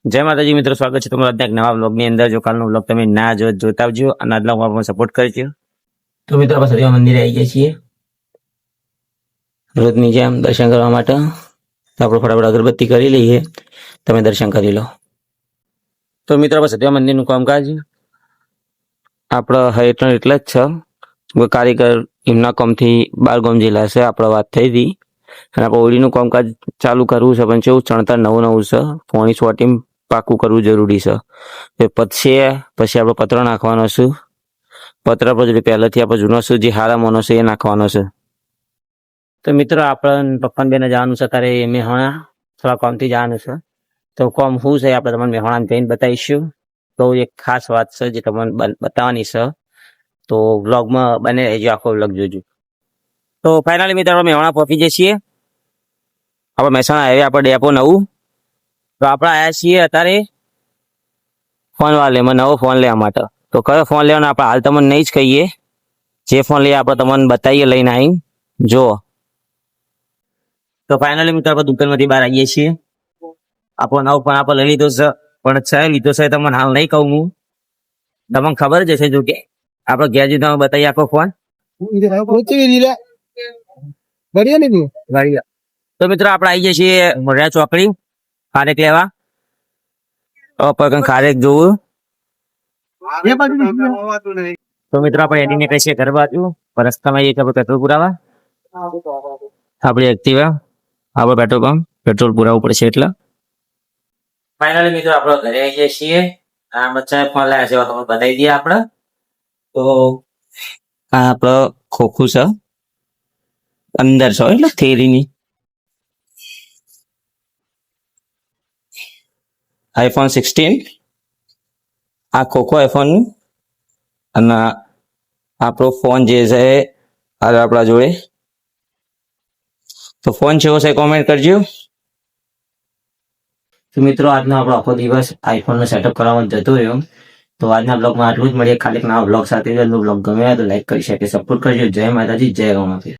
જય માતાજી મિત્રો, સ્વાગત છે તમારું આજના એક નવા વ્લોગની અંદર. જો કાલનો વ્લોગ તમે ના જોતા આવજો અને આજના વ્લોગમાં સપોર્ટ કરજો. તો મિત્રો આપણે સદીવા મંદિરે આવી ગયા છીએ રોજની જેમ દર્શન કરવા માટે. તો આપણે ફટાફટ અગરબત્તી કરી લઈએ, તમે દર્શન કરી લો. તો મિત્રો આપણે સદીવા મંદિરનું કામકાજ આપણે હેઠળ એટલે જ છે. કોઈ કારીગર એમના કામથી 12 ગામ જિલ્લા છે આપણે વાત થઈ હતી અને આપણે ઓળીનું કામકાજ ચાલુ કરવું છે, પણ કેવું ચણતર નવું છે, પોણી સોટીમ પાકું કરવું જરૂરી છે. પછી આપણે પત્ર નાખવાનો છે. પત્ર પર પહેલાથી આપણે જૂનો છે જે હારા મોનો છે એ નાખવાનો છે. તો મિત્રો આપણે પપ્પાને બેને જવાનું છે ત્યારે મેહોણા થોડા કામથી જવાનું છે. તો કામ શું છે આપણે તમને મેહોણાને જઈને બતાવીશું. તો એક ખાસ વાત છે જે તમને બતાવવાની છે, તો વ્લોગમાં બને રહેજો, આખો વ્લોગ જોજો. તો ફાઇનલી મિત્રો આપણે મેહોણા પહોંચી જઈએ છીએ. આપણે મહેસાણા હાઈવે આપણે ડેપો નવું. તો આપણે આવ્યા છીએ અત્યારે ફોન વાલેમાં, નવો ફોન લેવા માટે. તો કયો ફોન લેવાનો આપણે હાલ તમને નહીં જ કહીએ, જે ફોન લઈએ આપણે તમને બતાવીએ લઈને આવીને જુઓ. તો ફાઇનલી મિત્રો આપણે દુકાનમાંથી બહાર આવીએ છીએ. આપણો નવો ફોન આપણે લઈ લીધો છે, પણ છે લીધો છે તમને હાલ નહીં કહું હું, તમને ખબર જ હશે. જો કે આપણે ઘેર જઈને તમે બતાવીએ આખો ફોન. તો મિત્રો આપણે આવી જઈએ છીએ મોઢા ચોકડી ખારેક લેવા. ખારેક જોવું. તો મિત્રો આપણે એડીને કહીએ ઘર બાજુ રસ્તામાં જઈએ આપણે પેટ્રોલ પુરાવા. આપણી એક્ટિવા આપણે પેટ્રોલ પુરાવવું પડશે એટલે. ફાઇનલી મિત્રો આપણે ઘરે આવી જઈએ છીએ. આ બચ્ચા ફોન લાવ્યા છે તમે બતાવી દઈએ આપણે. તો આ આપણો ખોખું છે, અંદર છે એટલે થેરીની iPhone 16. આ ખોખો iPhone નું અને આપણો ફોન જે છે આપણા જોડે. તો ફોન કેવો છે કોમેન્ટ કરજો. તો મિત્રો આજનો આપણો આખો દિવસ આઈફોન નો સેટઅપ કરવામાં જતો રહ્યો. તો આજના બ્લોગમાં આટલું જ. મળીએ ખાલી નવા બ્લોગ સાથે. બ્લોગ ગમે તો લાઈક કરી શકે, સપોર્ટ કરજો. જય માતાજી, જય ગૌ માતા.